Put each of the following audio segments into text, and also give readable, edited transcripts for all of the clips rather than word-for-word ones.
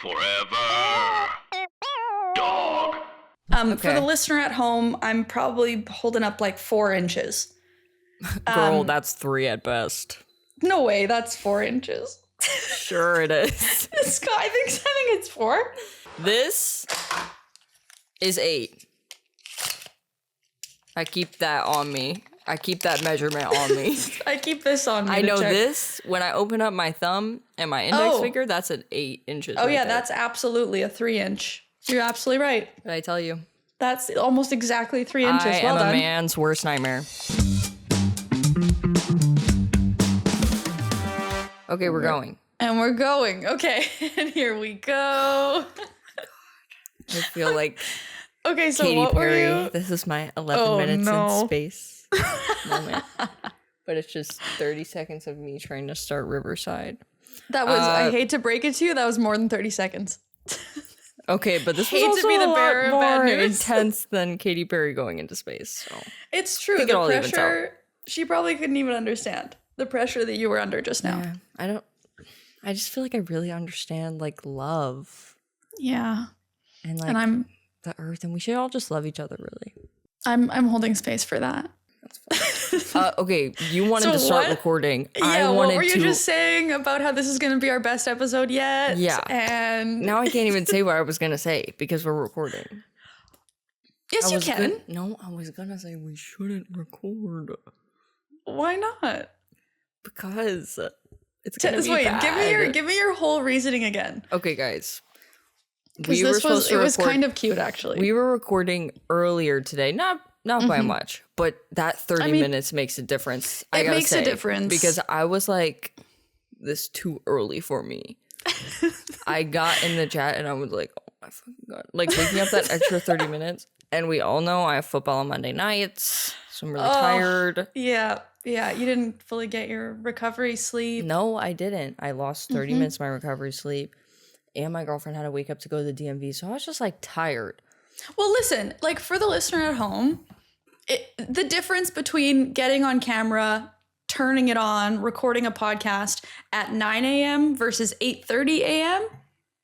Forever. Dog. For the listener at home, I'm probably holding up like 4 inches. Girl, that's 3 at best. No way, that's 4 inches. Sure it is. I think it's 4. This is 8. I keep that on me. I keep that measurement on me. I keep this on me. I know check. this, when I open up my thumb and my index finger, that's an 8 inches. Oh, right yeah, there. that's absolutely a 3 inch. You're absolutely right. Did I tell you? That's almost exactly 3 inches. I well am done. a man's worst nightmare. Okay, we're going. And we're going. Okay, and here we go. I feel like Okay, so Katy what Perry. were you? This is my 11 minutes in space moment. But it's just 30 seconds of me trying to start Riverside. That was, I hate to break it to you, that was more than 30 seconds. Okay, but this was Hate to also be the a bearer lot of bad more news. intense than Katy Perry going into space. So It's true. think it The all evens pressure, she probably couldn't even understand the pressure that you were under just now. yeah, I just feel like I really understand like love Yeah. and like And the earth, and we should all just love each other, really. I'm holding space for that. Okay, you wanted to start recording. Yeah, I wanted what were you to just saying about how this is going to be our best episode yet? Yeah. And Now I can't even say what I was gonna say because we're recording. yes, you can. No, I was gonna say we shouldn't record Why not? because it's gonna be Wait, bad. give me your whole reasoning again. Okay, guys. Because it was kind of cute actually. We were recording earlier today, not by much, but that 30 minutes makes a difference. I gotta makes say, a difference. because I was like, this is too early for me. I got in the chat and I was like, oh my fucking god, like waking up that extra 30 minutes. And we all know I have football on Monday nights, so I'm really tired. Yeah, you didn't fully get your recovery sleep. No, I didn't. I lost 30 minutes of my recovery sleep, and my girlfriend had to wake up to go to the DMV, so I was just like tired. Well, listen, like for the listener at home, the difference between getting on camera, turning it on, recording a podcast at 9 a.m. versus 8:30 a.m.,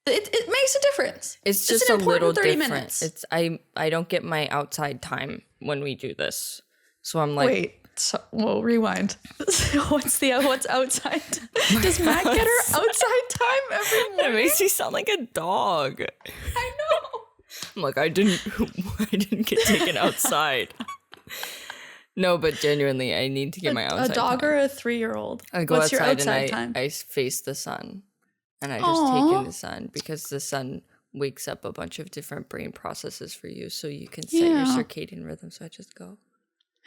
it makes a difference. It's just an a little important 30 different. minutes. It's I don't get my outside time when we do this, so I'm like, Wait, well, rewind. What's outside? Does Matt get her outside time every morning? it makes me sound like a dog. I know. I'm like, I didn't get taken outside. No, but genuinely, I need to get my outside A dog time. or a 3-year-old? I go What's your outside outside time? I face the sun, and I just take in the sun because the sun wakes up a bunch of different brain processes for you, so you can set your circadian rhythm. So I just go.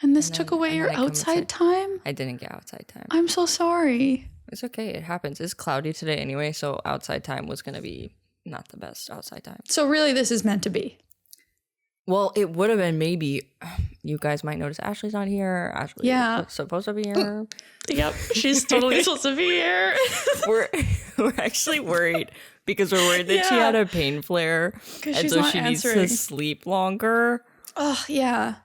And this took away your outside time? I didn't get outside time. I'm so sorry. It's okay. It happens. It's cloudy today anyway, so outside time was gonna be not the best outside time. So really, this is meant to be. Well, it would have been maybe. You guys might notice Ashley's not here. Ashley is supposed to be here. Yep, she's totally supposed to be here. We're actually worried because we're worried that she had a pain flare, and she's so not she needs answering. to sleep longer. Oh, yeah.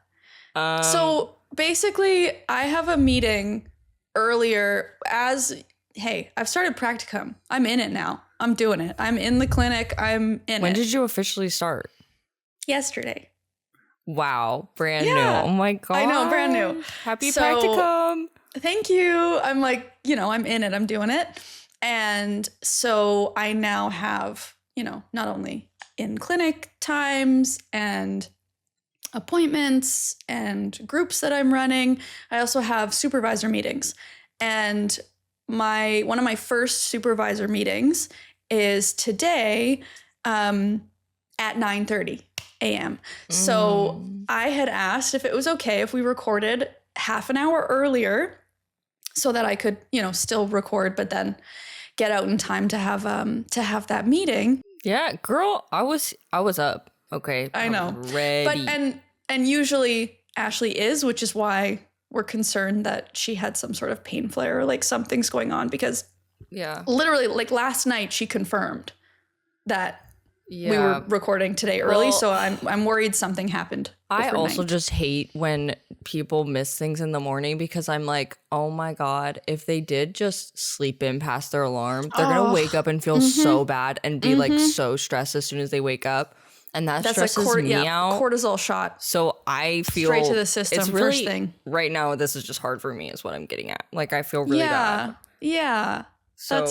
So basically, I have a meeting earlier hey, I've started Practicum. I'm in it now. I'm doing it. I'm in the clinic. I'm in it. When did you officially start? Yesterday. Wow, brand new. Oh my god. I know, brand new. Happy So- Practicum. Thank you. I'm like, I'm in it. I'm doing it. And so I now have, not only in clinic times and appointments and groups that I'm running, I also have supervisor meetings. And one of my first supervisor meetings is today at 9:30 a.m. So I had asked if it was okay if we recorded half an hour earlier so that I could, still record, but then get out in time to have that meeting. Yeah, girl, I was up. Okay. I know. Ready. But and usually Ashley is, which is why we're concerned that she had some sort of pain flare or like something's going on, because literally like last night she confirmed that we were recording today early, so I'm worried something happened. I also overnight. just hate when people miss things in the morning because I'm like, oh my God, if they did just sleep in past their alarm, they're going to wake up and feel so bad and be like so stressed as soon as they wake up. And that's stresses me out. Cortisol shot. So I feel Straight to the system it's really, first thing. Right now, this is just hard for me is what I'm getting at. Like, I feel really bad. Yeah. So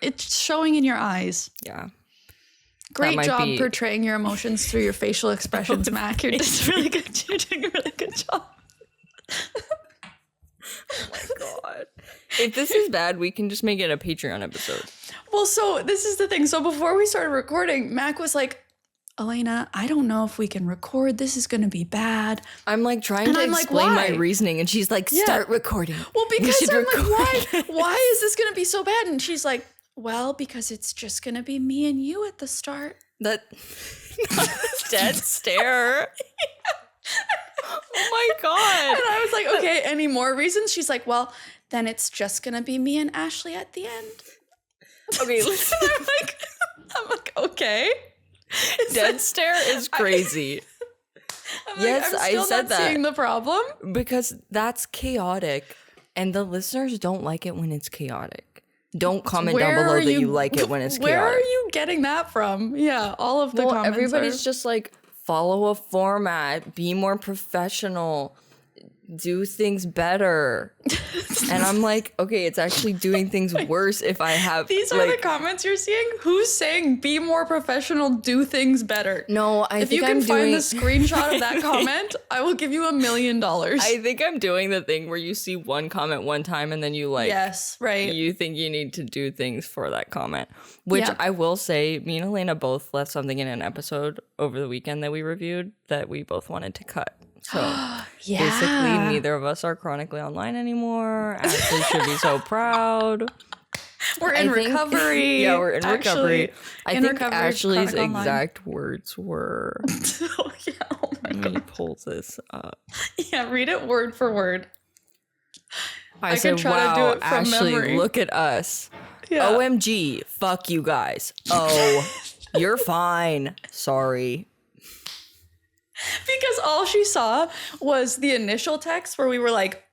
it's showing in your eyes. yeah. Great job portraying your emotions through your facial expressions, Mac. You're just really good. You're doing a really good job. Oh my God. If this is bad, we can just make it a Patreon episode. Well, so this is the thing. So before we started recording, Mac was like, Alayna, I don't know if we can record. This is going to be bad. I'm like trying to explain my reasoning, and she's like, start recording. Well, because I'm like, why is this going to be so bad? And she's like, well, because it's just going to be me and you at the start. That dead stare. Oh my God. And I was like, okay, any more reasons? She's like, well, then it's just going to be me and Ashley at the end. Okay, listen. I'm like, okay. Dead stare is crazy. Yes, like, I said that. Seeing the problem because that's chaotic, and the listeners don't like it when it's chaotic. Don't comment down below that you like it when it's chaotic. Where are you getting that from? Yeah, all of the comments. Everybody's just like, follow a format, be more professional, do things better. And I'm like, okay, it's actually doing things worse if I have. These are the comments you're seeing? Who's saying be more professional, do things better? No, if you can find the screenshot of that comment, I will give you $1 million. I think I'm doing the thing where you see one comment one time and then you like, yes, right. You think you need to do things for that comment, which I will say, me and Alayna both left something in an episode over the weekend that we reviewed that we both wanted to cut. So basically, neither of us are chronically online anymore. Ashley should be so proud. We're in recovery. Yeah, we're in recovery. I think Ashley's exact words were. Oh my God. Let me pull this up. Yeah, read it word for word. I said, can try to do it from Ashley, memory. look at us. Yeah. OMG, fuck you guys. Oh, you're fine. Sorry. Because all she saw was the initial text where we were like,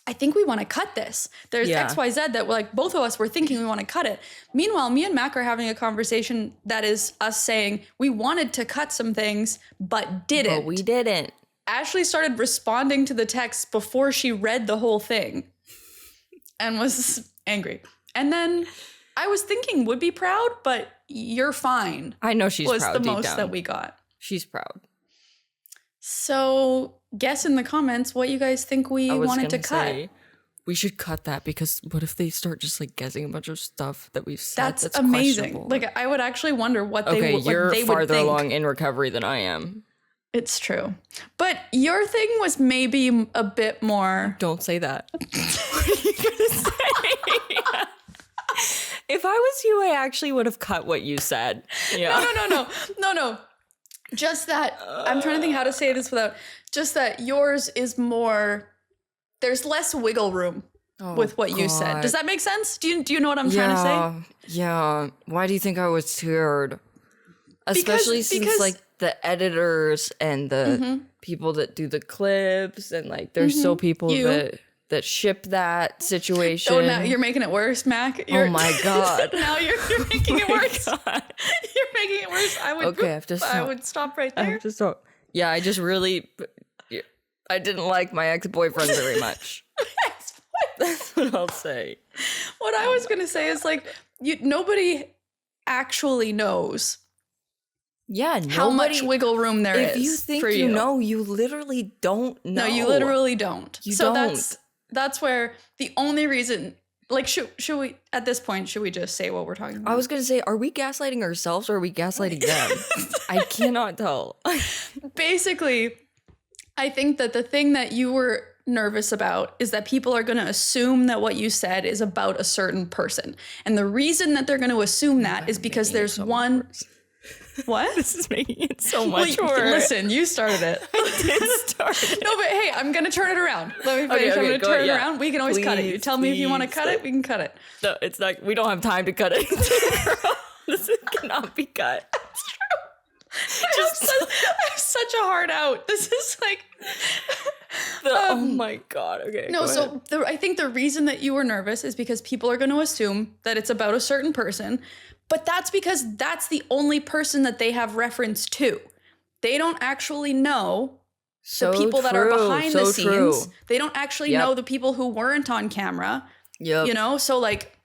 I think we want to cut this. There's XYZ that like both of us were thinking we want to cut it. Meanwhile, me and Mac are having a conversation that is us saying we wanted to cut some things, but didn't. But we didn't. Ashley started responding to the text before she read the whole thing and was angry. And then I was thinking would be proud, but you're fine. I know she's proud. Was the most that we got. She's proud. So guess in the comments what you guys think we wanted to cut. We should cut that because what if they start just like guessing a bunch of stuff that we've said that's amazing. Like I would actually wonder what they would think. Okay, you're farther along in recovery than I am. It's true. But your thing was maybe a bit more. Don't say that. What are you gonna say? If I was you, I actually would have cut what you said. Yeah. No. Just that, I'm trying to think how to say this without, just that yours is more, there's less wiggle room with what you said. Does that make sense? Do you know what I'm trying to say? Yeah. Why do you think I was scared? Especially since like the editors and the people that do the clips and like there's so people that ship that situation. Oh, now you're making it worse, Mac. Oh my God. Now you're making it worse. God. You're making it worse. I would stop right there. I have to stop. Yeah, I just really, I didn't like my ex-boyfriend very much. That's what I'll say. What I was going to say is like, nobody actually knows. Yeah, how much wiggle room there is. If you think you know, you literally don't know. No, you literally don't. That's where the only reason, like, should we, at this point, should we just say what we're talking about? I was going to say, are we gaslighting ourselves or are we gaslighting them? I cannot tell. Basically, I think that the thing that you were nervous about is that people are going to assume that what you said is about a certain person. And the reason that they're going to assume that is because there's one... What? This is making it so much worse. Listen, you started it. I did start it. No, but hey, I'm going to turn it around. Let me finish. I'm going to turn it around. We can always cut it. You tell me if you want to cut it, we can cut it. No, it's not. We don't have time to cut it. This cannot be cut. That's true. I have such a hard out. This is like oh my god. Okay. no. So I think the reason that you were nervous is because people are going to assume that it's about a certain person, but that's because that's the only person that they have reference to. They don't actually know the people that are behind the scenes. They don't actually know the people who weren't on camera. Yep. You know, so like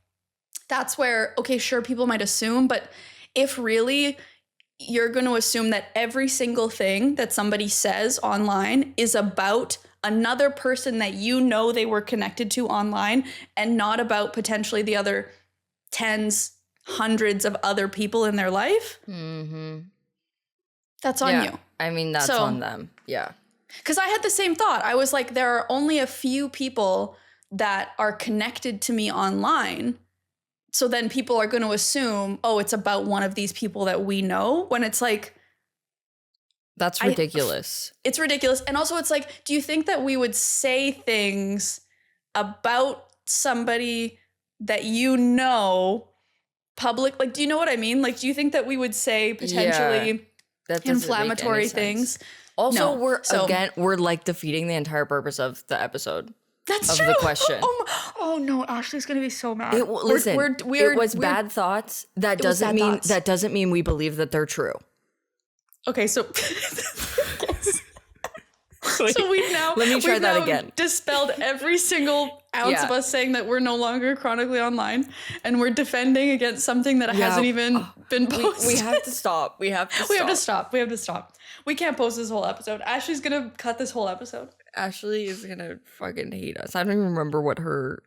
that's where, okay, sure, people might assume, but if really you're going to assume that every single thing that somebody says online is about another person that you know they were connected to online and not about potentially the other tens, hundreds of other people in their life, that's on you. I mean, that's on them. Yeah. Because I had the same thought. I was like, there are only a few people that are connected to me online. So then people are going to assume, oh, it's about one of these people that we know, when it's like... That's ridiculous. It's ridiculous. And also it's like, do you think that we would say things about somebody that you know public? Like, do you know what I mean? Like, do you think that we would say potentially inflammatory things? Also, we're like defeating the entire purpose of the episode. That's of true. The question. Oh no, Ashley's gonna be so mad. It was bad thoughts. That doesn't mean we believe that they're true. Okay, so so we've now dispelled every single ounce of us saying that we're no longer chronically online, and we're defending against something that hasn't even been posted. We have to stop. We have to stop. We can't post this whole episode. Ashley's gonna cut this whole episode. Ashley is gonna fucking hate us. I don't even remember what her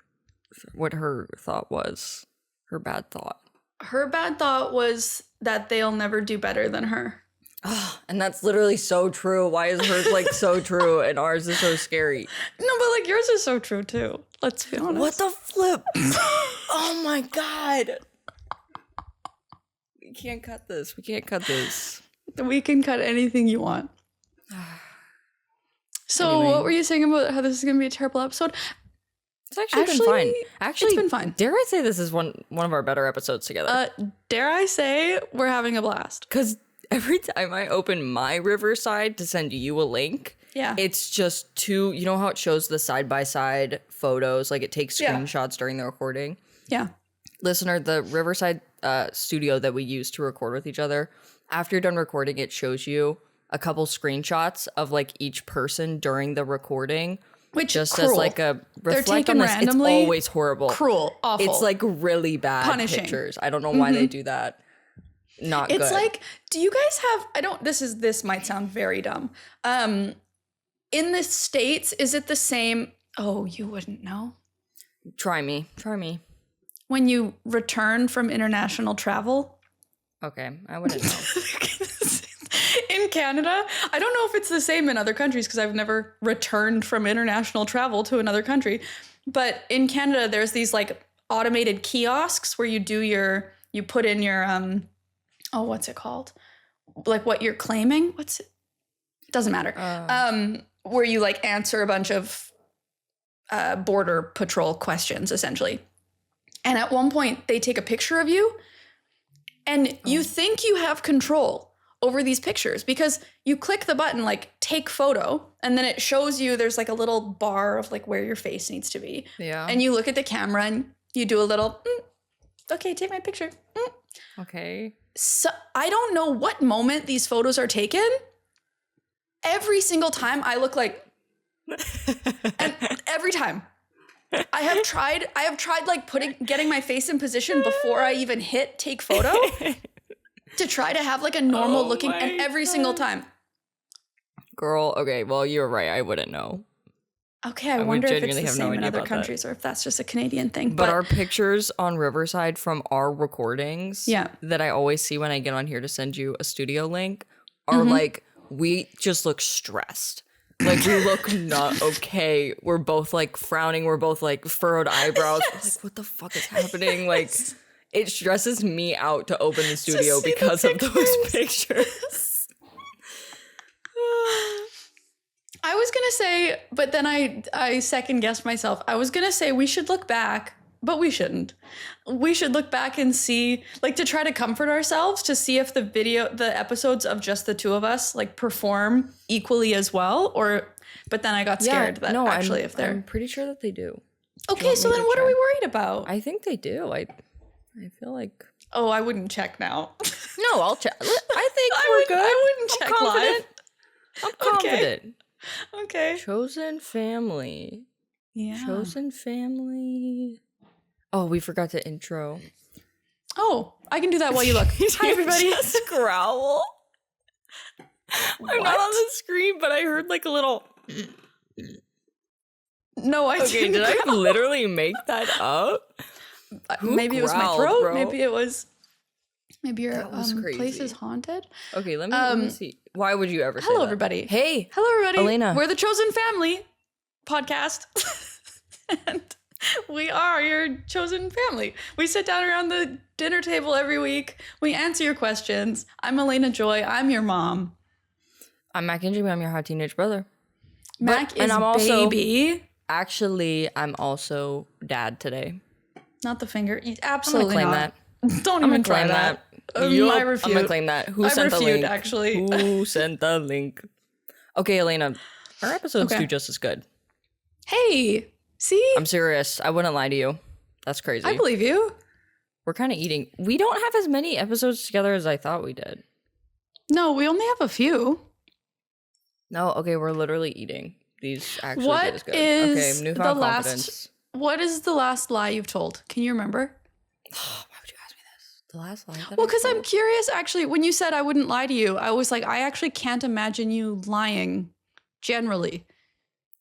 thought was. Her bad thought. Her bad thought was that they'll never do better than her. And that's literally so true. Why is hers like so true and ours is so scary? No, but like yours is so true too. Let's be honest. What the flip? Oh my god. We can't cut this. We can cut anything you want. So anyway. What were you saying about how this is going to be a terrible episode? It's actually been fine. Actually, it's been fine. Dare I say this is one of our better episodes together? Dare I say we're having a blast? Because every time I open my Riverside to send you a link, it's just two. You know how it shows the side-by-side photos? Like it takes screenshots during the recording? Yeah. Listener, the Riverside studio that we use to record with each other, after you're done recording, it shows you a couple screenshots of like each person during the recording, which just cruel. as like a reflect They're taken on this. randomly. It's always horrible, cruel, awful. It's like really bad, punishing pictures. I don't know why they do that. Not it's good. Like, do you guys have? This might sound very dumb. In the States, is it the same? Oh, you wouldn't know. Try me. When you return from international travel. Okay, I wouldn't know. In Canada, I don't know if it's the same in other countries because I've never returned from international travel to another country. But in Canada, there's these like automated kiosks where you put in your, what's it called? Like what you're claiming? It doesn't matter. Where you like answer a bunch of border patrol questions essentially. And at one point they take a picture of you and you think you have control over these pictures because you click the button like take photo and then it shows you there's like a little bar of like where your face needs to be. Yeah. And you look at the camera and you do a little, okay, take my picture. Okay. So I don't know what moment these photos are taken. Every single time I look like, and every time. I have tried like getting my face in position before I even hit take photo to try to have like a normal looking, and every single time. Girl, okay, well, you're right. I wouldn't know. Okay, I wonder if it's the same in other countries or if that's just a Canadian thing. But our pictures on Riverside from our recordings that I always see when I get on here to send you a studio link are like, we just look stressed. Like, we look not okay. We're both, like, frowning. We're both, like, furrowed eyebrows. Like, what the fuck is happening? Like, it stresses me out to open the studio because of those pictures. I was going to say, but then I second-guessed myself. I was going to say we should look back but we shouldn't. We should look back and see, like, to try to comfort ourselves, to see if the episodes of just the two of us, like, perform equally as well, but then I got scared that actually if they're... I'm pretty sure that they do. Okay, so then what are we worried about? I think they do. I feel like... Oh, I wouldn't check now. No, I'll check. I think we're good. I wouldn't check live. I'm confident. Okay. Chosen family. Yeah. Chosen family. Oh, we forgot to intro. Oh, I can do that while you look. Hi, everybody. Just growl. I'm not on the screen, but I heard like a little... No, I didn't. Did I literally make that up? Maybe it was my throat. Bro? Maybe it was... Maybe your place is haunted. Okay, let me see. Why would you ever say that? Hello, everybody. Hey. Hello, everybody. Alayna. We're the Chosen Family podcast. And we are your chosen family. We sit down around the dinner table every week. We answer your questions. I'm Alayna Joy. I'm your mom. I'm Mak and Alayna. I'm your hot teenage brother. Mac is baby. Actually, I'm also dad today. Not the finger. Absolutely I'm gonna claim not. that. Don't even try that. I refute. I'm gonna claim that. Who sent the link? Actually. Who sent the link? Okay, Alayna, our episodes do just as good. Hey, see? I'm serious. I wouldn't lie to you. That's crazy. I believe you. We're kind of eating. We don't have as many episodes together as I thought we did. No, we only have a few. No, okay, we're literally eating. These actually what is good. Is okay, newfound the confidence. What is the last lie you've told? Can you remember? Why would you ask me this? The last lie that Well, because I'm curious, actually. When you said I wouldn't lie to you, I was like, I actually can't imagine you lying generally.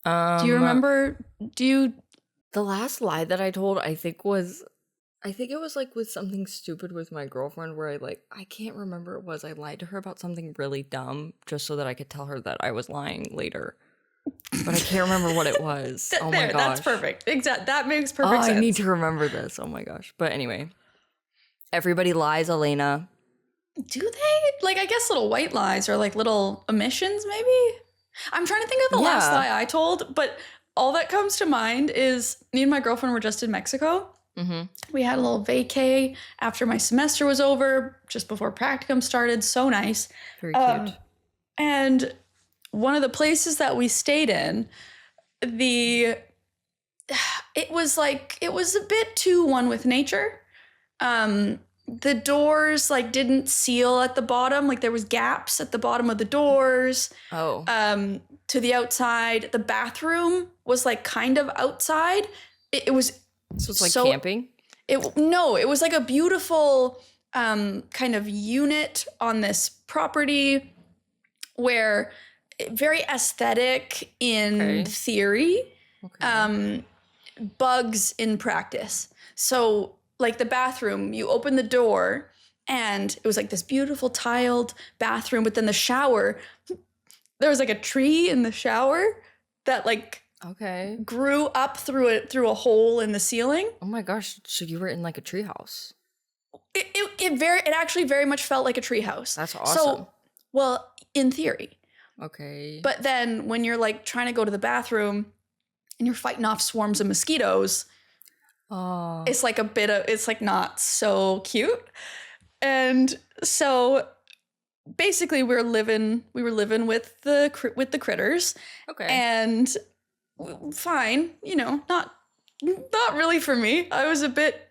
Do you remember? The last lie that I told, I think it was like with something stupid with my girlfriend where I can't remember what it was. I lied to her about something really dumb just so that I could tell her that I was lying later. But I can't remember what it was. Oh my gosh. That's perfect. Exactly. That makes perfect sense. I need to remember this. Oh my gosh. But anyway. Everybody lies, Alayna. Do they? I guess little white lies or little omissions maybe? I'm trying to think of the last lie I told, but all that comes to mind is me and my girlfriend were just in Mexico. Mm-hmm. We had a little vacay after my semester was over, just before Practicum started. So nice. Very cute. And one of the places that we stayed in, it was a bit too one with nature. The doors didn't seal at the bottom. There was gaps at the bottom of the doors. Oh. To the outside. The bathroom was kind of outside. It was... So it's camping? No, it was a beautiful kind of unit on this property where very aesthetic in theory, bugs in practice. So the bathroom, you open the door and it was this beautiful tiled bathroom, but then the shower, there was a tree in the shower that grew up through a hole in the ceiling. Oh my gosh! So you were in a tree house. It actually very much felt like a tree house. That's awesome. So, well, in theory. Okay. But then when you're trying to go to the bathroom and you're fighting off swarms of mosquitoes, it's it's not so cute. And so basically we were living with the critters. Okay. And fine, not really for me. I was a bit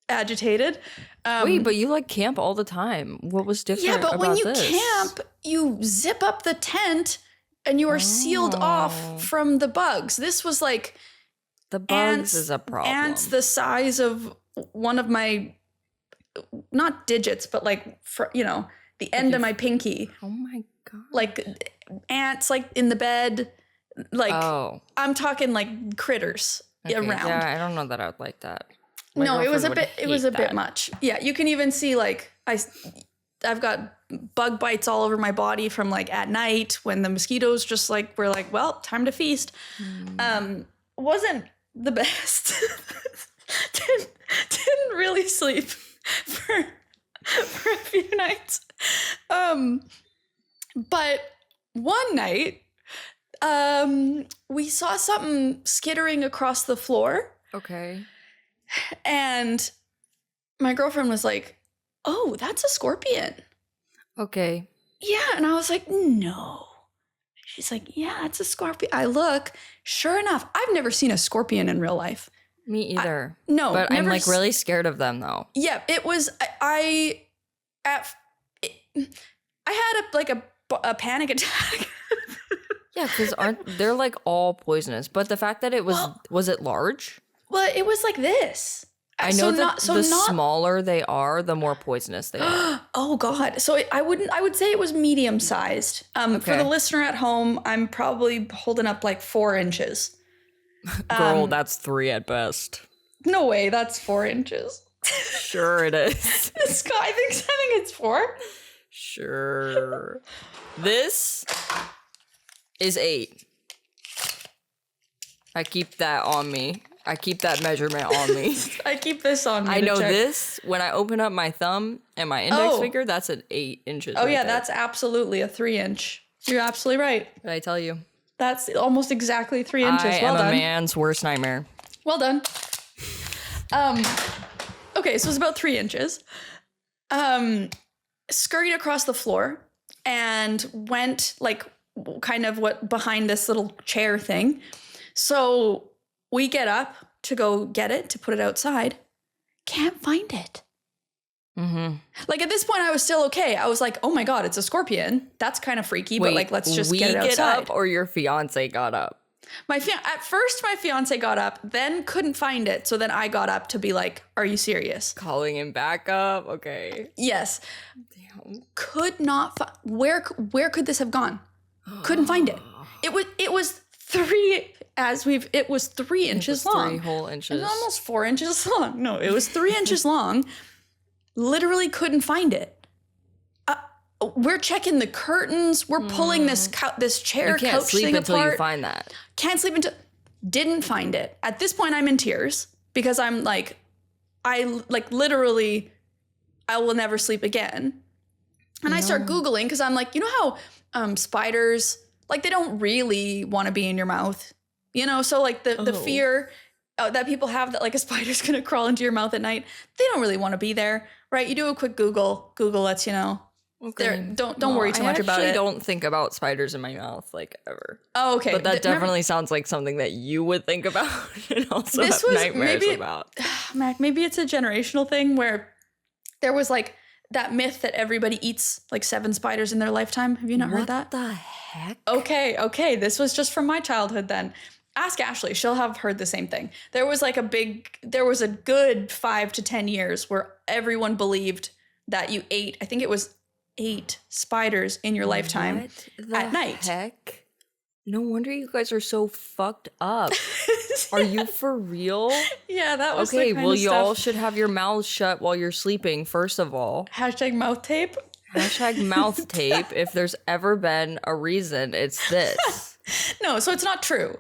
agitated. Wait, but you camp all the time. What was different about this? Yeah, but when you camp, you zip up the tent and you are sealed off from the bugs. This was the bugs is a problem. Ants the size of one of my, not digits, but the end of my pinky. Oh my god. Ants in the bed. I'm talking critters around. Yeah, I don't know that I would like that. No, it was a bit much. Yeah, you can even see I've got bug bites all over my body from at night when the mosquitoes just were well, time to feast. Wasn't the best. didn't really sleep for a few nights. But one night we saw something skittering across the floor. Okay. And my girlfriend was like, oh, that's a scorpion. Okay. Yeah. And I was like, no. She's like, yeah, it's a scorpion. I look, sure enough, I've never seen a scorpion in real life. Me either. No. But I'm never like really scared of them though. Yeah, it was, I had a panic attack. Yeah, because they're like all poisonous. But the fact that it was it large? Well, it was like this. I know that the smaller they are, the more poisonous they are. Oh God! So I would say it was medium sized. For Okay. the listener at home, I'm probably holding up like 4 inches. Girl, that's 3 at best. No way, that's 4 inches. Sure it is. This guy I think it's 4. Sure. This is 8. I keep that on me. I keep that measurement on me. I keep this on me. I to know check. this, when I open up my thumb and my index finger, that's an 8 inches. Oh right yeah, there. that's absolutely a 3 inch. You're absolutely right. Did I tell you? That's almost exactly 3 inches. I Well am done. a man's worst nightmare. Well done. Okay, so it's about 3 inches. Scurried across the floor and went like kind of behind this little chair thing. So we get up to go get it, to put it outside. Can't find it. Mm-hmm. Like at this point, I was still okay. I was like, oh my God, it's a scorpion. That's kind of freaky, but like, let's just get it outside. up or your fiance got up? At first, my fiance got up, then couldn't find it. So then I got up to be like, are you serious? Calling him back up? Okay. Yes. Damn. Could not where could this have gone? Couldn't find it. It was 3 inches long. 3 whole inches. It was almost 4 inches long. No, it was 3 inches long. Literally couldn't find it. We're checking the curtains. We're pulling this chair You can't couch sleep thing until apart. you find that. Can't sleep until didn't find it. At this point, I'm in tears because I'm like, literally, I will never sleep again. And I start Googling because I'm like, you know how spiders, like they don't really want to be in your mouth, you know? So like the fear that people have that like a spider's going to crawl into your mouth at night, they don't really want to be there, right? You do a quick Google lets you know. Okay. Don't worry too much about it. I don't think about spiders in my mouth like ever. Oh, okay. But that definitely sounds like something that you would think about and also This have was nightmares about. Mac, maybe it's a generational thing where there was like that myth that everybody eats like 7 spiders in their lifetime. Have you not heard that? What the heck? Okay. This was just from my childhood then. Ask Ashley. She'll have heard the same thing. There was a good 5 to 10 years where everyone believed that you ate, I think it was 8 spiders in your lifetime at night. Heck? No wonder you guys are so fucked up. Are you for real? Yeah, that was okay. the kind Well, of you stuff. all should have your mouths shut while you're sleeping. First of all, Hashtag mouth tape. hashtag mouth tape. If there's ever been a reason, it's this. No, so it's not true,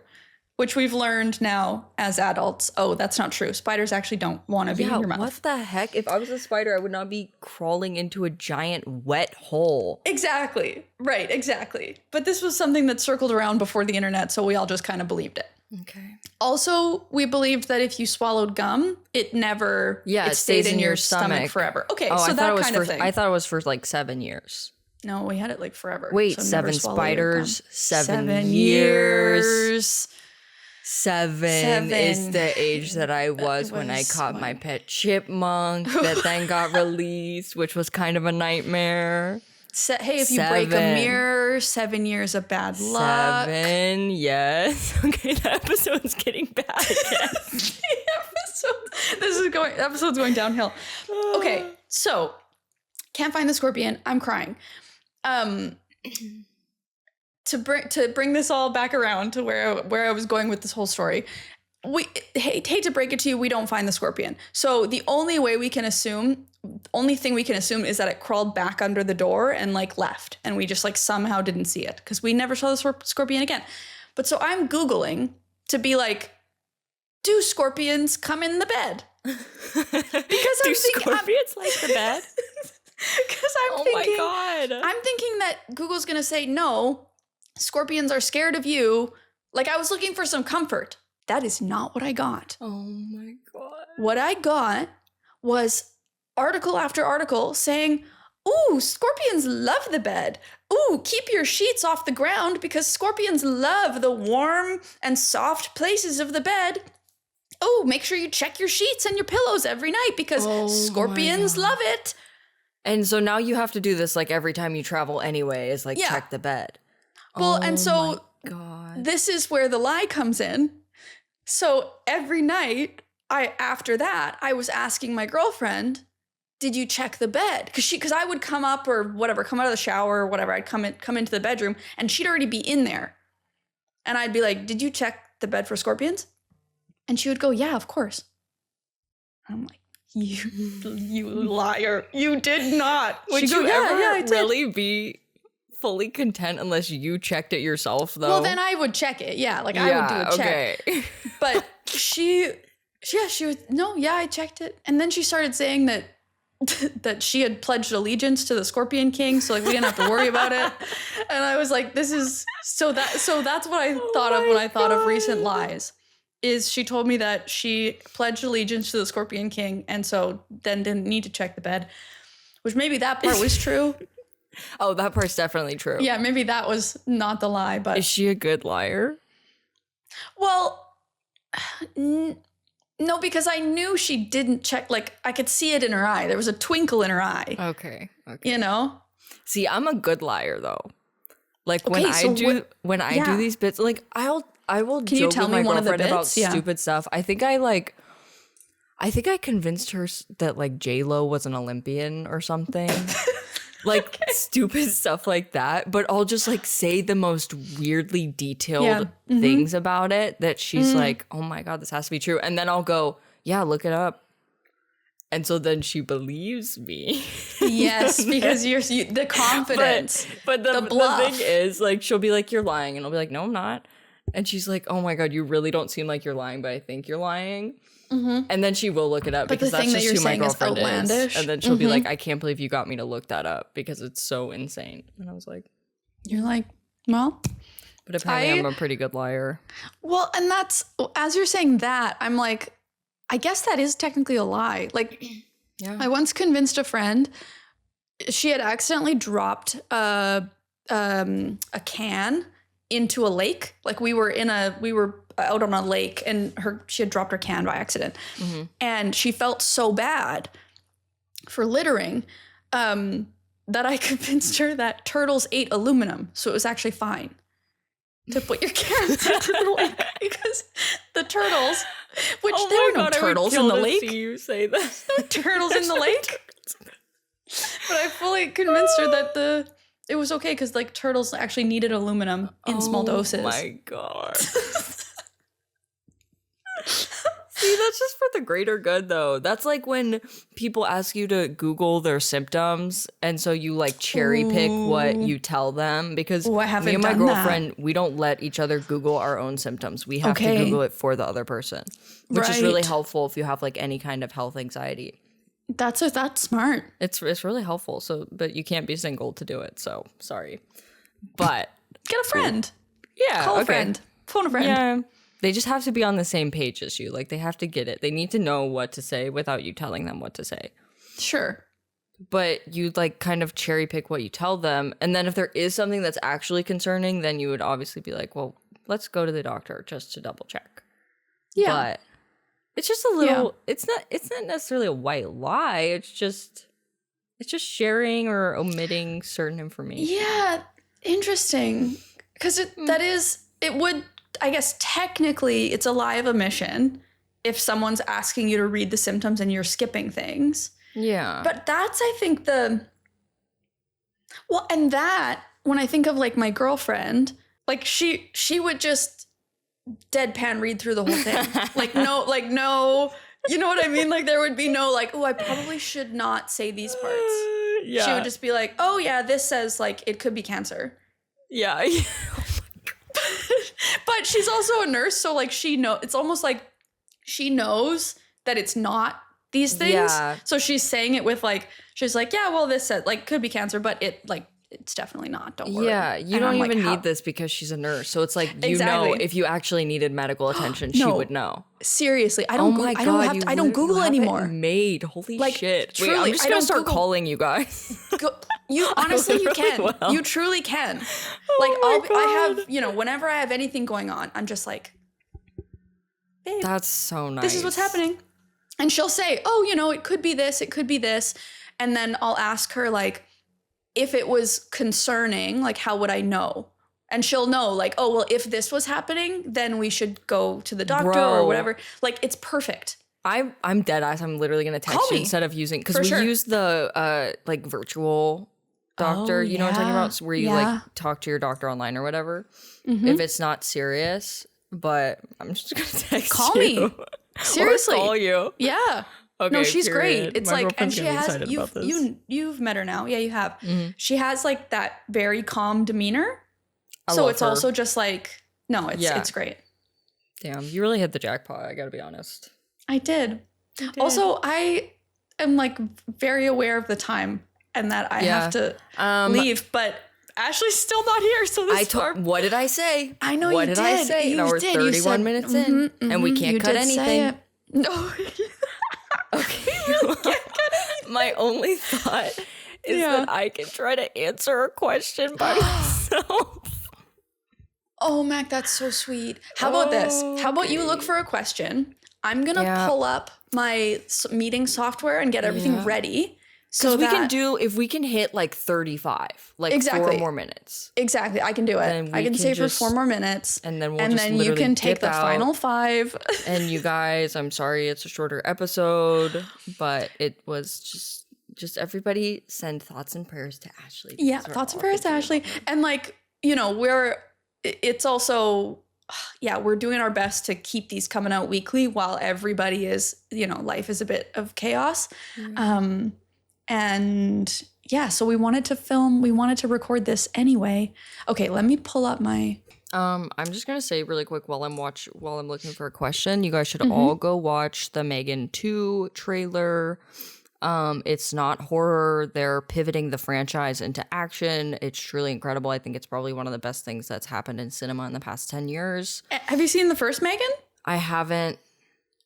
which we've learned now as adults. Oh, that's not true. Spiders actually don't want to be in your mouth. What the heck? If I was a spider, I would not be crawling into a giant wet hole. Exactly. Right, exactly. But this was something that circled around before the internet, so we all just kind of believed it. Okay. Also, we believed that if you swallowed gum, it stayed in your stomach forever. Okay, so that kind of thing. I thought it was for like 7 years. No, we had it like forever. Wait, so never 7 swallow your gum. spiders, 7 years. 7 is the age that I was when I caught my pet chipmunk that then got released, which was kind of a nightmare. Hey, if you break a mirror, 7 years of bad luck. 7, yes. Okay, the episode's getting bad again. Episode's going downhill. Okay, so can't find the scorpion. I'm crying. To bring this all back around to where I was going with this whole story, we hate to break it to you, we don't find the scorpion. So the only thing we can assume is that it crawled back under the door and like left, and we just like somehow didn't see it because we never saw the scorpion again. But so I'm Googling to be like, do scorpions come in the bed? Because do scorpions like the bed? Because my God. I'm thinking that Google's gonna say no. Scorpions are scared of you. Like I was looking for some comfort. That is not what I got. Oh my God. what I got was article after article saying, ooh, scorpions love the bed. Ooh, keep your sheets off the ground because scorpions love the warm and soft places of the bed. Oh, make sure you check your sheets and your pillows every night because scorpions love it. And so now you have to do this like every time you travel anyway, is like check the bed. Well, and so God. this is where the lie comes in. So every night, after that, I was asking my girlfriend, did you check the bed? Because I would come up or whatever, come out of the shower or whatever. I'd come into the bedroom and she'd already be in there. And I'd be like, did you check the bed for scorpions? And she would go, yeah, of course. I'm like, you liar. You did not. Would you ever really be fully content unless you checked it yourself, though? Well, then I would check it. Yeah, like I would do a check. Okay. But she was, I checked it. And then she started saying that she had pledged allegiance to the Scorpion King, so like we didn't have to worry about it. And I was like, this is so that's what I thought of when I thought of recent lies. Is she told me that she pledged allegiance to the Scorpion King and so then didn't need to check the bed, which maybe that part was true. Oh, that part's definitely true. Yeah, maybe that was not the lie, but is she a good liar? Well, no, because I knew she didn't check. Like I could see it in her eye. There was a twinkle in her eye. Okay. You know? See, I'm a good liar though. Like when I do these bits, like I will Can you joke tell with me my one of the girlfriend about bits? Yeah. stupid stuff. I think I convinced her that like J-Lo was an Olympian or something. Like stupid stuff like that, but I'll just like say the most weirdly detailed things about it that she's like, oh my God, this has to be true. And then I'll go, yeah, look it up. And so then she believes me. Yes, because you're the confidence. But the thing is, like, she'll be like, you're lying. And I'll be like, no, I'm not. And she's like, oh my God, you really don't seem like you're lying, but I think you're lying. Mm-hmm. And then she will look it up because that's just who my girlfriend is. And then she'll be like, I can't believe you got me to look that up because it's so insane. And I was like, you're like, well. But apparently I'm a pretty good liar. Well, and that's, as you're saying that, I'm like, I guess that is technically a lie. Like, yeah. I once convinced a friend, she had accidentally dropped a can into a lake. Like we were out on a lake and she had dropped her can by accident. Mm-hmm. And she felt so bad for littering that I convinced her that turtles ate aluminum. So it was actually fine to put your cans into the lake because the turtles, which there are no turtles in the lake. See you say that. No turtles in the lake. But I fully convinced her that it was okay because like turtles actually needed aluminum in small doses. Oh my God. See, that's just for the greater good, though. That's like when people ask you to Google their symptoms, and so you like cherry pick what you tell them. Because me and my girlfriend, we don't let each other Google our own symptoms. We have to Google it for the other person, which is really helpful if you have like any kind of health anxiety. That's smart. It's really helpful. So, but you can't be single to do it. So sorry, but get a friend. Yeah, call a friend. Phone a friend. Yeah. They just have to be on the same page as you. Like, they have to get it. They need to know what to say without you telling them what to say. Sure. But you, like, kind of cherry pick what you tell them. And then if there is something that's actually concerning, then you would obviously be like, well, let's go to the doctor just to double check. Yeah. But it's just a little, it's not necessarily a white lie. It's just sharing or omitting certain information. Yeah. Interesting. Because it would, I guess technically it's a lie of omission if someone's asking you to read the symptoms and you're skipping things. Yeah. But that's, I think, and that, when I think of like my girlfriend, like she would just deadpan read through the whole thing. no, you know what I mean? Like there would be no like, oh, I probably should not say these parts. Yeah. She would just be like, oh yeah, this says like it could be cancer. Yeah. But she's also a nurse, so like it's almost like she knows that it's not these things. Yeah. So she's saying it with like, she's like, yeah, well, this said like could be cancer, but it like it's definitely not. Don't worry. Yeah, you And don't I'm like, even how- need this because she's a nurse. So it's like, you Exactly. know, if you actually needed medical attention, she No. would know. Seriously, I Oh don't. my I God, don't have. you I don't literally- Google you have it anymore. Made. Holy Like, shit. Wait, truly, I'm just I going don't to start Google- calling you guys. You honestly, you really can. will. You truly can. Like, Oh my I have, God. you know, whenever I have anything going on, I'm just like, babe, That's so nice. this is what's happening. And she'll say, oh, you know, it could be this, it could be this. And then I'll ask her, like, if it was concerning, like, how would I know? And she'll know, like, oh, well, if this was happening, then we should go to the doctor Bro. or whatever. Like, it's perfect. I'm dead ass. I'm literally going to text Call you me. instead of using, because For we sure. use the like virtual doctor, Oh, you know what I'm talking yeah. about? Where you Yeah. like talk to your doctor online or whatever. Mhm. If it's not serious, but I'm just going to text Call you. me. Seriously. Or call you. Yeah. Okay, No, she's period. great. It's My like, and girlfriend's she gonna be has, excited about this. you've met her now. Yeah, you have. Mhm. She has like that very calm demeanor. I So love it's her. also just like, no, it's great. Damn, you really hit the jackpot. I gotta be honest. I did. Also, I am like very aware of the time and that I have to leave, but Ashley's still not here. So this what did I say? I know what you did I did. say? You Now we're did. You 31 said, minutes in, and we can't you cut did say anything. it. No. Okay. My only thought is Yeah. that I can try to answer a question by myself. Oh, Mac, that's so sweet. How about this? How about you look Okay. for a question? I'm going to Yeah. pull up my meeting software and get everything Yeah. ready. So So we can that- do, if we can hit like 35, like Exactly. 4 more minutes. Exactly. I can do Then it. we I can can stay for just- 4 more minutes. And then we'll And just then you literally can take dip the out. final 5. And you guys, I'm sorry it's a shorter episode, but it was just everybody send thoughts and prayers to Ashley. Yeah, because we're thoughts and all prayers to thinking Ashley. about her. And like, you know, it's also, yeah, we're doing our best to keep these coming out weekly while everybody is, you know, life is a bit of chaos. And yeah, so we wanted to record this anyway. Okay, let me pull up my, I'm just gonna say really quick while I'm looking for a question, you guys should Mm-hmm. all go watch the Megan 2 trailer. It's not horror. They're pivoting the franchise into action. It's truly incredible. I think it's probably one of the best things that's happened in cinema in the past 10 years. have you seen the first Megan? I haven't.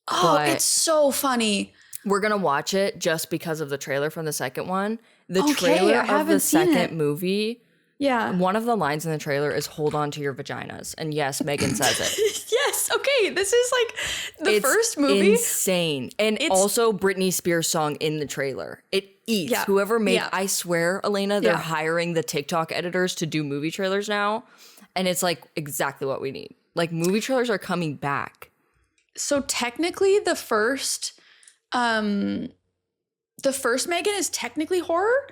Oh, But- it's so funny. We're gonna watch it just because of the trailer from the second one. The Okay, trailer I of the haven't seen second it. movie, Yeah. one of the lines in the trailer is "Hold on to your vaginas," and yes, Megan says it. Yes. Okay. This is like the It's first movie. insane, and also Britney Spears song in the trailer. It eats. Yeah. Whoever made, Yeah. I swear, Alayna, they're Yeah. hiring the TikTok editors to do movie trailers now, and it's like exactly what we need. Like movie trailers are coming back. So technically the first Megan is technically horror,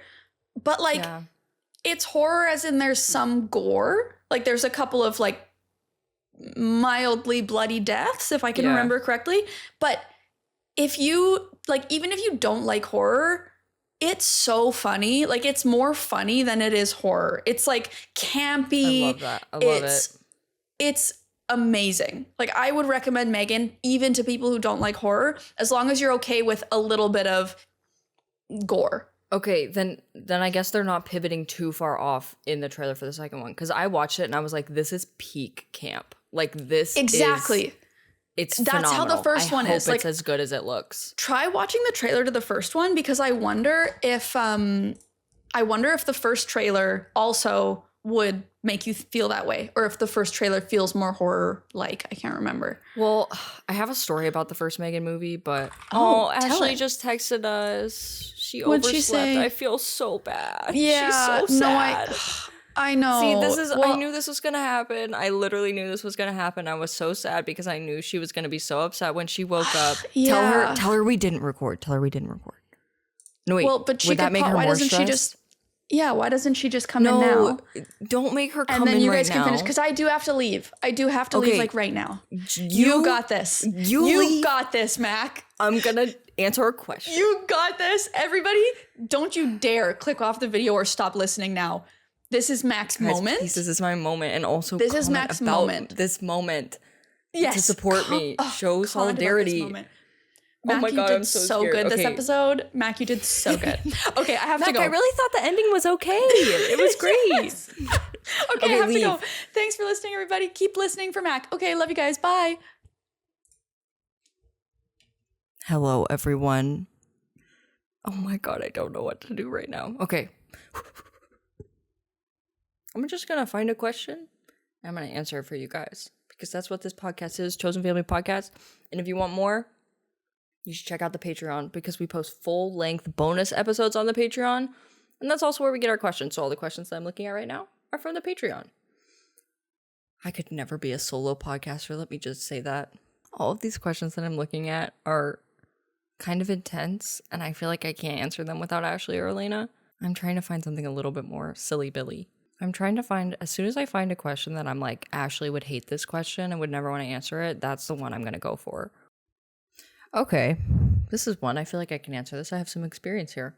but like Yeah. it's horror as in there's some gore. Like there's a couple of like mildly bloody deaths, if I can Yeah. remember correctly. But if you like, even if you don't like horror, it's so funny. Like it's more funny than it is horror. It's like campy. I love that. I love it. It's amazing. Like I would recommend Megan even to people who don't like horror, as long as you're okay with a little bit of gore. Okay, then I guess they're not pivoting too far off in the trailer for the second one, because I watched it and I was like, this is peak camp. Like this Exactly. It's That's how the phenomenal. first one I hope is. it's Like- as good as it looks. Try watching the trailer to the first one, because I wonder if the first trailer also would make you feel that way, or if the first trailer feels more horror like. I can't remember. Well, I have a story about the first Megan movie, but Oh, tell Ashley it. just texted us. She What'd she overslept. say? I feel so bad. Yeah, She's so no, sad. I know. See, this is. I Well, knew this was gonna happen. I literally knew this was gonna happen. I was so sad because I knew she was gonna be so upset when she woke up. Yeah. Tell her we didn't record. Tell her we didn't record. No, wait. Well, but she would that could make her why more doesn't she stressed? just? Yeah, why doesn't she just come in No, now? don't make her come And then in you right guys can now. finish, because I do have to leave. I do have to leave Okay. like right now. You got this. you You leave. got this, Mac. I'm gonna answer a question. You got this. Everybody, don't you dare click off the video or stop listening now. This is Mac's Guys, moment. please, this is my moment, and also This is comment Mac's about moment. this moment Yes. to support me. Show comment about this solidarity. moment. Mac, my you God, did I'm so so scared. good this Okay. episode. Mac, you did so good. Okay, I have to Mac, go. I really thought the ending was okay. It was great. Yes. Okay, I have leave. to go. Thanks for listening, everybody. Keep listening for Mac. Okay, love you guys. Bye. Hello, everyone. Oh my God, I don't know what to do right now. Okay. I'm just going to find a question. I'm going to answer it for you guys because that's what this podcast is, Chosen Family Podcast. And if you want more, you should check out the Patreon because we post full-length bonus episodes on the Patreon. And that's also where we get our questions. So all the questions that I'm looking at right now are from the Patreon. I could never be a solo podcaster. Let me just say that. All of these questions that I'm looking at are kind of intense, and I feel like I can't answer them without Ashley or Alayna. I'm trying to find something a little bit more silly Billy. I'm trying to find, as soon as I find a question that I'm like, Ashley would hate this question and would never want to answer it, that's the one I'm going to go for. Okay, this is one. I feel like I can answer this. I have some experience here.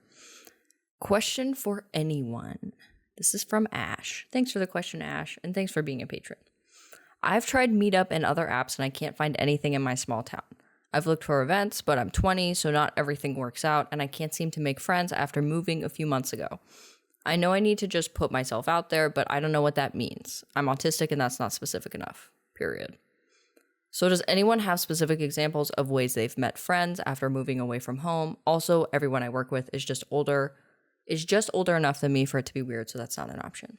Question for anyone. This is from Ash. Thanks for the question, Ash, and thanks for being a patron. I've tried Meetup and other apps and I can't find anything in my small town. I've looked for events, but I'm 20, so not everything works out, and I can't seem to make friends after moving a few months ago. I know I need to just put myself out there, but I don't know what that means. I'm autistic and that's not specific enough, period. So does anyone have specific examples of ways they've met friends after moving away from home? Also, everyone I work with is just older enough than me for it to be weird, so that's not an option.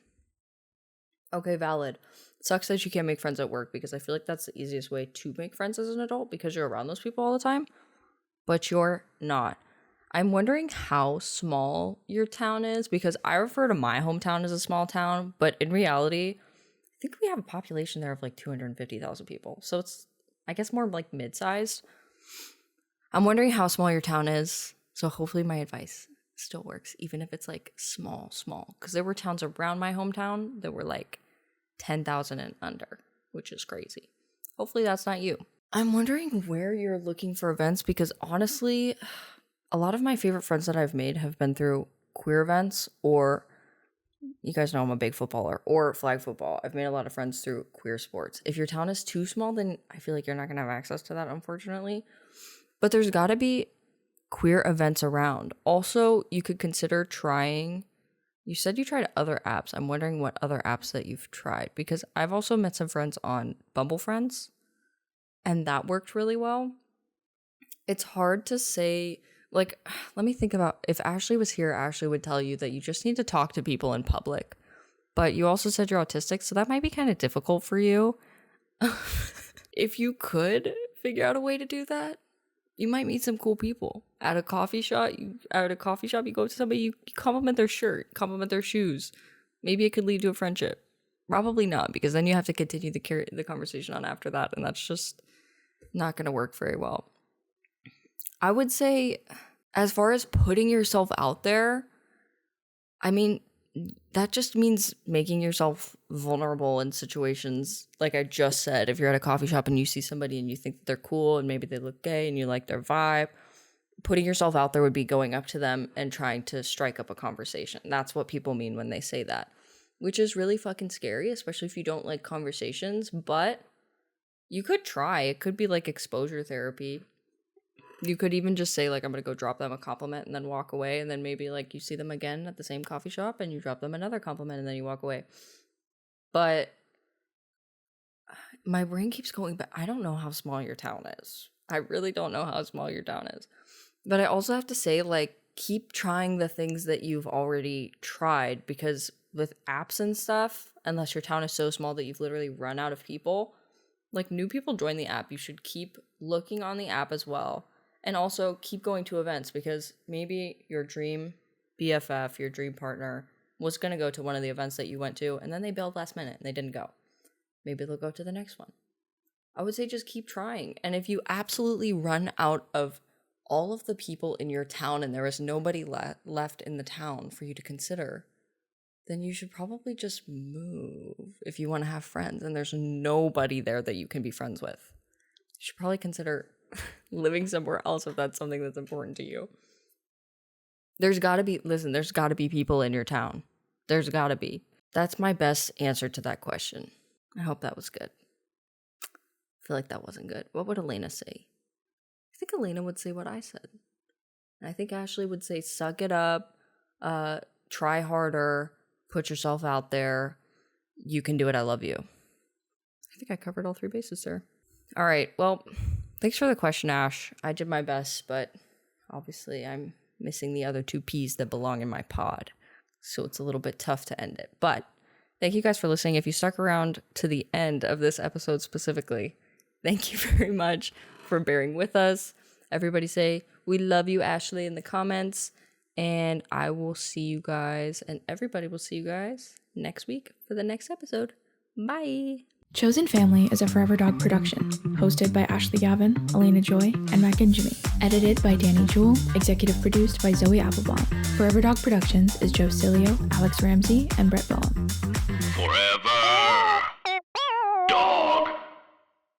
Okay, valid. Sucks that you can't make friends at work because I feel like that's the easiest way to make friends as an adult because you're around those people all the time, but you're not. I'm wondering how small your town is because I refer to my hometown as a small town, but in reality, I think we have a population there of like 250,000 people. So it's, I guess, more like mid-sized. I'm wondering how small your town is. So hopefully my advice still works, even if it's like small. Because there were towns around my hometown that were like 10,000 and under, which is crazy. Hopefully that's not you. I'm wondering where you're looking for events because honestly, a lot of my favorite friends that I've made have been through queer events, or you guys know I'm a big footballer, or flag football. I've made a lot of friends through queer sports. If your town is too small, then I feel like you're not going to have access to that, unfortunately. But there's got to be queer events around. Also, you could consider trying, you said you tried other apps. I'm wondering what other apps that you've tried because I've also met some friends on Bumble Friends and that worked really well. It's hard to say, like, let me think about, if Ashley was here, Ashley would tell you that you just need to talk to people in public. But you also said you're autistic, so that might be kind of difficult for you. If you could figure out a way to do that, you might meet some cool people. At a coffee shop, you go to somebody, you compliment their shirt, compliment their shoes. Maybe it could lead to a friendship. Probably not, because then you have to continue the conversation on after that, and that's just not going to work very well. I would say, as far as putting yourself out there, I mean, that just means making yourself vulnerable in situations like I just said. If you're at a coffee shop and you see somebody and you think that they're cool and maybe they look gay and you like their vibe, putting yourself out there would be going up to them and trying to strike up a conversation. That's what people mean when they say that, which is really fucking scary, especially if you don't like conversations, but you could try. It could be like exposure therapy. You could even just say, like, I'm going to go drop them a compliment and then walk away. And then maybe, like, you see them again at the same coffee shop and you drop them another compliment and then you walk away. But my brain keeps going back. I don't know how small your town is. I really don't know how small your town is. But I also have to say, like, keep trying the things that you've already tried, because with apps and stuff, unless your town is so small that you've literally run out of people, like, new people join the app. You should keep looking on the app as well. And also keep going to events, because maybe your dream BFF, your dream partner, was going to go to one of the events that you went to, and then they bailed last minute and they didn't go. Maybe they'll go to the next one. I would say just keep trying. And if you absolutely run out of all of the people in your town and there is nobody left in the town for you to consider, then you should probably just move if you want to have friends and there's nobody there that you can be friends with. You should probably consider living somewhere else if that's something that's important to you. There's got to be people in your town. There's got to be. That's my best answer to that question. I hope that was good. I feel like that wasn't good. What would Alayna say? I think Alayna would say what I said. I think Ashley would say, suck it up, try harder, put yourself out there. You can do it. I love you. I think I covered all 3 bases, sir. All right. Well, thanks for the question, Ash. I did my best, but obviously I'm missing the other 2 P's that belong in my pod. So it's a little bit tough to end it. But thank you guys for listening. If you stuck around to the end of this episode specifically, thank you very much for bearing with us. Everybody say, we love you, Ashley, in the comments. And I will see you guys, and everybody will see you guys next week for the next episode. Bye. Chosen Family is a Forever Dog production, hosted by Ashley Gavin, Alayna Joy, and Mak and Jimmy. Edited by Danny Jewell, executive produced by Zoe Applebaum. Forever Dog Productions is Joe Cilio, Alex Ramsey, and Brett Boehm. Forever